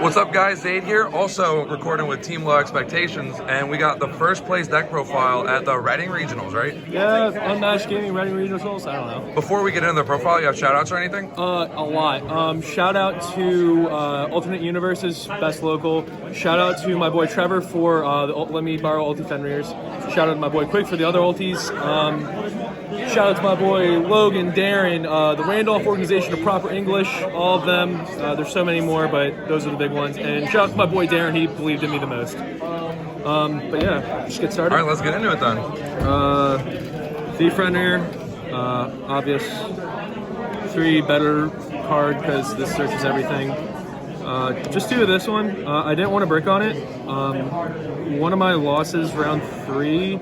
What's up guys, Zaid here, also recording with Team Low Expectations, and we got the first place deck profile at the Reading Regionals, right? Yeah, Unmatched Gaming Reading Regionals, I don't know. Before we get into the profile, you have shout outs or anything? A lot. Shout out to Alternate Universes, Best Local. Shout out to my boy Trevor for the Let Me Borrow Ulti Fenrir's. Shout out to my boy Quick for the other ultis. Shout out to my boy Logan, Darren, the Randolph Organization of Proper English, all of them. There's so many more, but those are the big ones. And shout out to my boy Darren, he believed in me the most. But yeah, just get started. All right, let's get into it then. Thief Fenrir, obvious. 3 better card because this searches everything. Just do this one. I didn't want to brick on it. One of my losses round 3,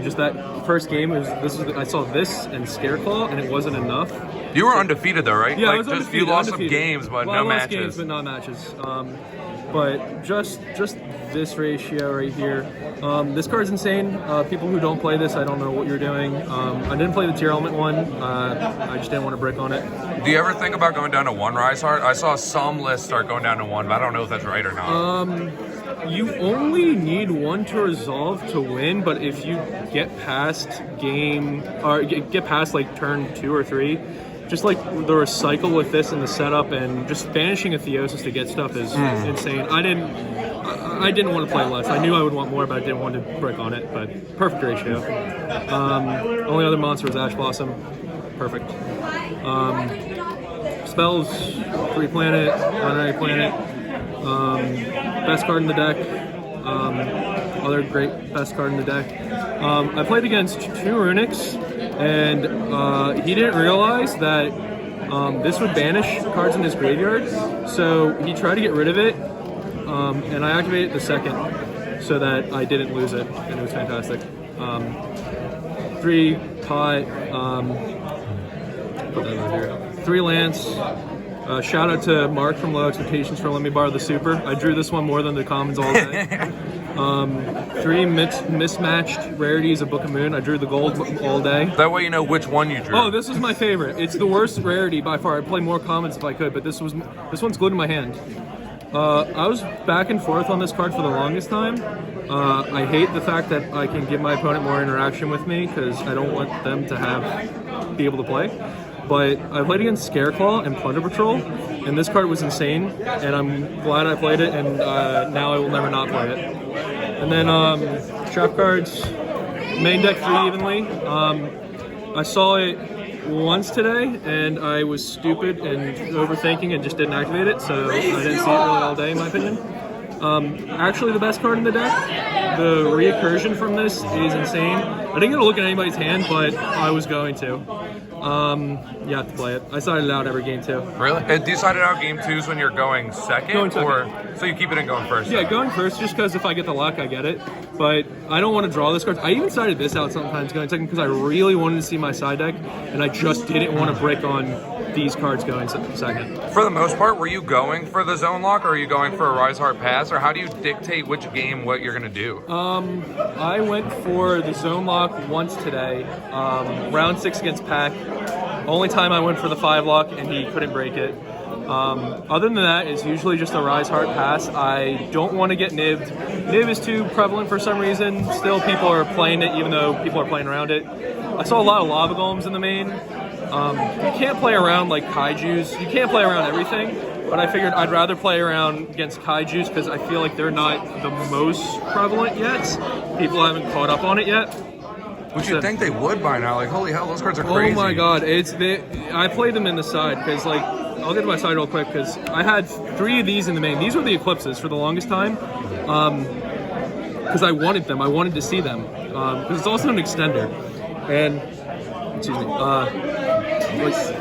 just that first game, I saw this and Scareclaw, and it wasn't enough. You were undefeated though, right? Yeah, like, I was undefeated. You lost some games, but no I lost matches. Games, but not matches. But just this ratio right here. This card's insane. People who don't play this, I don't know what you're doing. I didn't play the tier element one. I just didn't want to brick on it. Do you ever think about going down to 1 Rise Heart? I saw some lists start going down to 1, but I don't know if that's right or not. You only need 1 to resolve to win, but if you get past game or get past like turn 2 or 3, just like the recycle with this and the setup and just banishing a Theosis to get stuff is insane. I didn't want to play less. I knew I would want more, but I didn't want to break on it. But perfect ratio. Only other monster was Ash Blossom. Perfect. Spells, 3 planet, honorary planet. Best card in the deck. Other great best card in the deck. I played against 2 Runics, and he didn't realize that this would banish cards in his graveyard, so he tried to get rid of it, and I activated it the second so that I didn't lose it, and it was fantastic. 3 pot, put that over here. 3 Lance. Shout out to Mark from Low Expectations for letting me borrow the super. I drew this one more than the commons all day. 3 mismatched rarities of Book of Moon. I drew the gold all day. That way you know which one you drew. Oh, this is my favorite. It's the worst rarity by far. I'd play more commons if I could, but this one's glued in my hand. I was back and forth on this card for the longest time. I hate the fact that I can give my opponent more interaction with me because I don't want them to be able to play. But I played against Scareclaw and Plunder Patrol, and this card was insane, and I'm glad I played it, and now I will never not play it. And then trap cards, main deck 3 evenly. I saw it once today, and I was stupid and overthinking and just didn't activate it, so I didn't see it really all day, in my opinion. Actually the best card in the deck. The reoccursion from this is insane. I didn't get to look at anybody's hand, but I was going to. You have to play it. I started it out every game too. Really? And decided out game 2s when you're going second? Or so you keep it in going first? Yeah, going first just because if I get the luck, I get it. But I don't want to draw this card. I even started this out sometimes going second because I really wanted to see my side deck, and I just didn't want to break on these cards going second. For the most part, were you going for the zone lock, or are you going for a Rise Heart pass, or how do you dictate which game what you're going to do? I went for the zone lock once today, round 6 against Pac. Only time I went for the 5 lock, and he couldn't break it. Other than that, it's usually just a Rise Heart pass. I don't want to get nibbed. Nib is too prevalent for some reason. Still, people are playing it, even though people are playing around it. I saw a lot of Lava Golems in the main. You can't play around like Kaijus. You can't play around everything, but I figured I'd rather play around against Kaijus because I feel like they're not the most prevalent yet. People haven't caught up on it yet. Which you'd think they would by now. Like, holy hell, those cards are crazy. Oh my god, I played them in the side because, like, I'll get to my side real quick because I had 3 of these in the main. These were the Eclipses for the longest time because I wanted them. I wanted to see them because it's also an extender. And, excuse me,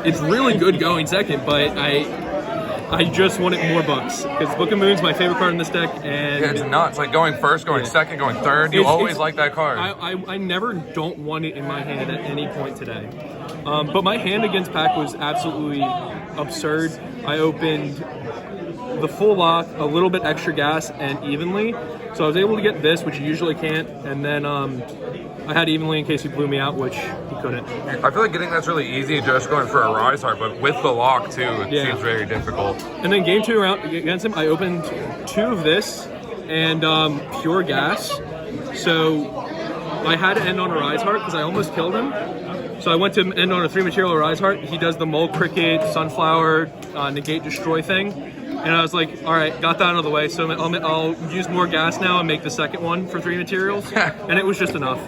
it's really good going second, but I just wanted more bucks because Book of Moon's my favorite card in this deck, and yeah, it's nuts. Like going first, going second, going third. You always like that card. I never don't want it in my hand at any point today. But my hand against Pac was absolutely absurd. I opened the full lock, a little bit extra gas, and evenly. So I was able to get this, which you usually can't, and then I had evenly in case he blew me out, which he couldn't. I feel like getting that's really easy just going for a rise heart, but with the lock too, it seems very difficult. And then game 2 round against him, I opened 2 of this and pure gas. So I had to end on a rise heart because I almost killed him. So I went to end on a 3 material rise heart. He does the mole cricket, sunflower, negate destroy thing. And I was like, all right, got that out of the way. So I'll use more gas now and make the second one for 3 materials. And it was just enough.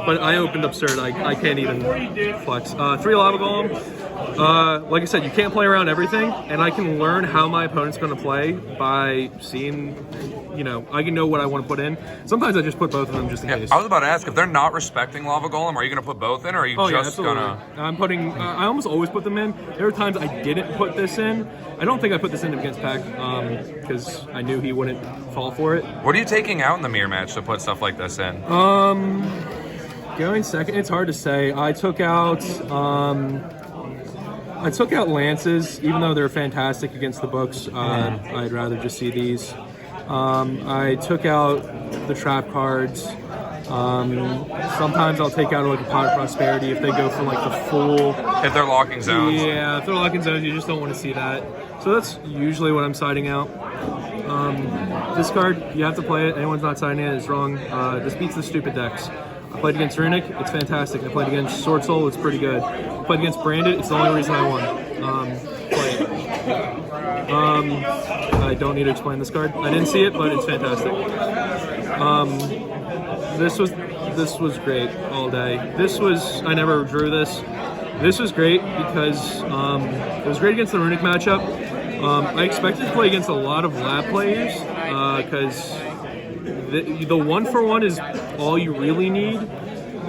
But I opened absurd. I can't even flex. 3 lava golem. Like I said, you can't play around everything. And I can learn how my opponent's going to play by seeing, I can know what I want to put in. Sometimes I just put both of them just in case. I was about to ask, if they're not respecting lava golem, are you going to put both in, or are you just going to... I'm putting, I almost always put them in. There are times I didn't put this in. I don't think I put this in against Pac because I knew he wouldn't fall for it. What are you taking out in the mirror match to put stuff like this in? Going second, it's hard to say. I took out lances, even though they're fantastic against the books. I'd rather just see these. I took out the trap cards. Sometimes I'll take out like a pot of prosperity if they go for like the full. If they're locking zones. Yeah, if they're locking zones, you just don't want to see that. So that's usually what I'm siding out. This card, you have to play it. Anyone's not siding it is wrong. This beats the stupid decks. I played against Runic, it's fantastic. I played against Sword Soul, it's pretty good. I played against Branded, it's the only reason I won. Play it. I don't need to explain this card. I didn't see it, but it's fantastic. This was great all day. I never drew this. This was great because it was great against the Runic matchup. I expected to play against a lot of lab players because the 1-for-1 is all you really need.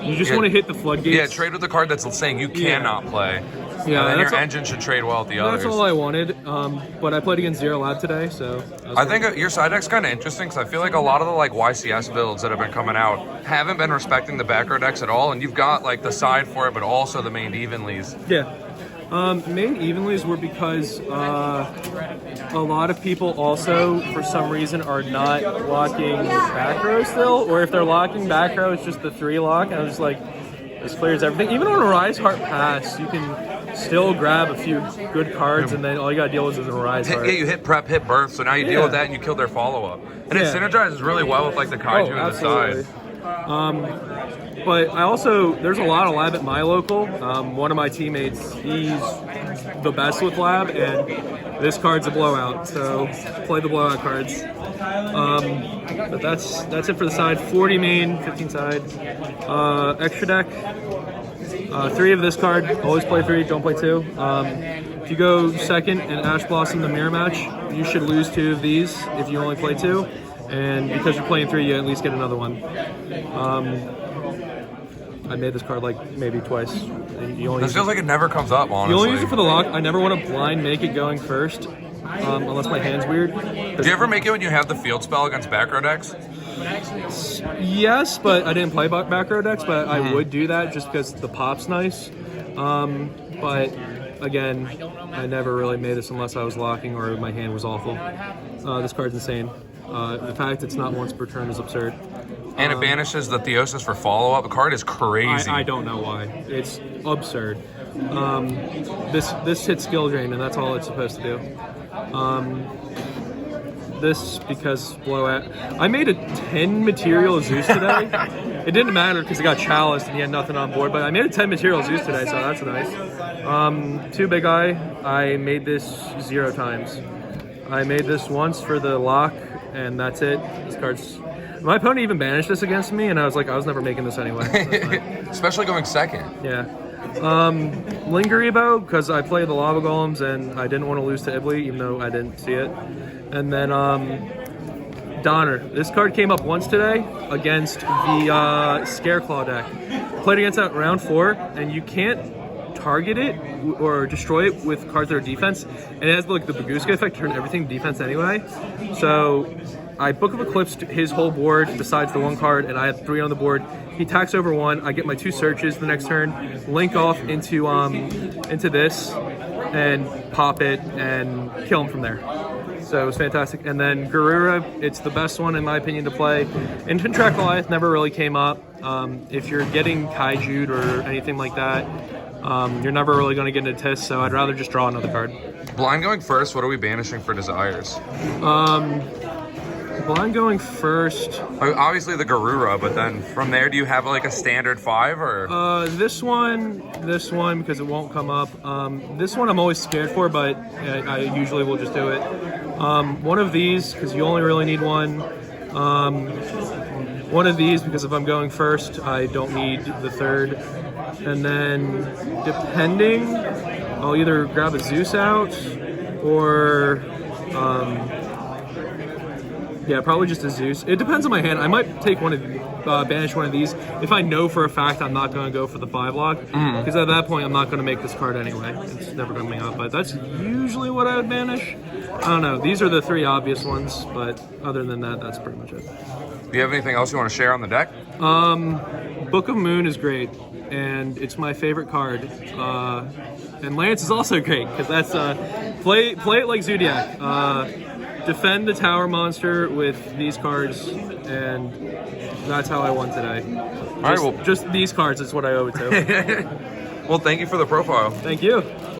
You just want to hit the floodgates. Yeah, trade with the card that's saying you cannot play. Yeah, and then your engine should trade well with the others. That's all I wanted. But I played against Zero Lab today, so... I think your side deck's kind of interesting because I feel like a lot of the YCS builds that have been coming out haven't been respecting the back row decks at all, and you've got like the side for it, but also the main evenlies. Yeah. Main evenlies were because a lot of people also, for some reason, are not locking back row still, or if they're locking back row, it's just the 3 lock, and I was just like, this clears everything. Even on a Rise Heart pass, you can still grab a few good cards, and then all you gotta deal with is a Rise Heart. Yeah, you hit prep, hit birth, so now you deal with that and you kill their follow-up. And it synergizes really well with like the Kaiju and the side. But I also, there's a lot of lab at my local. One of my teammates, he's the best with lab, and this card's a blowout, so play the blowout cards. But that's it for the side. 40 main, 15 side. Extra deck. 3 of this card. Always play 3, don't play 2. If you go second and Ash Blossom the mirror match, you should lose 2 of these if you only play 2. And because you're playing 3, you at least get another one. I made this card like maybe twice. And you only this feels like it never comes up, honestly. You only use it for the lock. I never want to blind make it going first, unless my hand's weird. Do you ever make it when you have the field spell against back row decks? Yes, but I didn't play back row decks, but I would do that just because the pop's nice. But again, I never really made this unless I was locking or my hand was awful. This card's insane. The fact it's not once per turn is absurd. And it banishes the Theosis for follow-up. The card is crazy. I don't know why. It's absurd. This hits skill drain, and that's all it's supposed to do. This, because blowout. I made a 10 material Zeus today. It didn't matter because it got chaliced and he had nothing on board, but I made a 10 material Zeus today, so that's nice. 2 big eye. I made this 0 times. I made this once for the lock, and that's it. This card's... My opponent even banished this against me, and I was like, I was never making this anyway. Especially going second. Yeah. Lingeribo, because I played the Lava Golems, and I didn't want to lose to Ibli, even though I didn't see it. And then Donner. This card came up once today against the Scareclaw deck. Played against that round 4, and you can't target it or destroy it with cards that are defense, and it has like the Baguska effect to turn everything defense anyway. So I Book of Eclipse his whole board besides the 1 card, and I had 3 on the board. He attacks over 1. I get my 2 searches the next turn, link off into this, and pop it and kill him from there. So it was fantastic. And then Garura, it's the best one in my opinion to play. Infant Track Goliath never really came up. If you're getting kaiju'd or anything like that, you're never really going to get into Tis, so I'd rather just draw another card. Blind going first, what are we banishing for desires? Blind going first. Obviously the Garura, but then from there, do you have like a standard 5 or? This one, because it won't come up. This one I'm always scared for, but I usually will just do it. One of these, because you only really need one. One of these, because if I'm going first, I don't need the third. And then, depending, I'll either grab a Zeus out, or, yeah, probably just a Zeus. It depends on my hand. I might take one of, banish one of these if I know for a fact I'm not going to go for the 5 lock. Because at that point, I'm not going to make this card anyway. It's never coming up, but that's usually what I would banish. I don't know. These are the 3 obvious ones, but other than that, that's pretty much it. Do you have anything else you want to share on the deck? Book of Moon is great, and it's my favorite card. And Lance is also great, because that's, play it like Zodiac. Defend the tower monster with these cards, and that's how I won today. All right, well, just these cards is what I owe it to. Well, thank you for the profile. Thank you.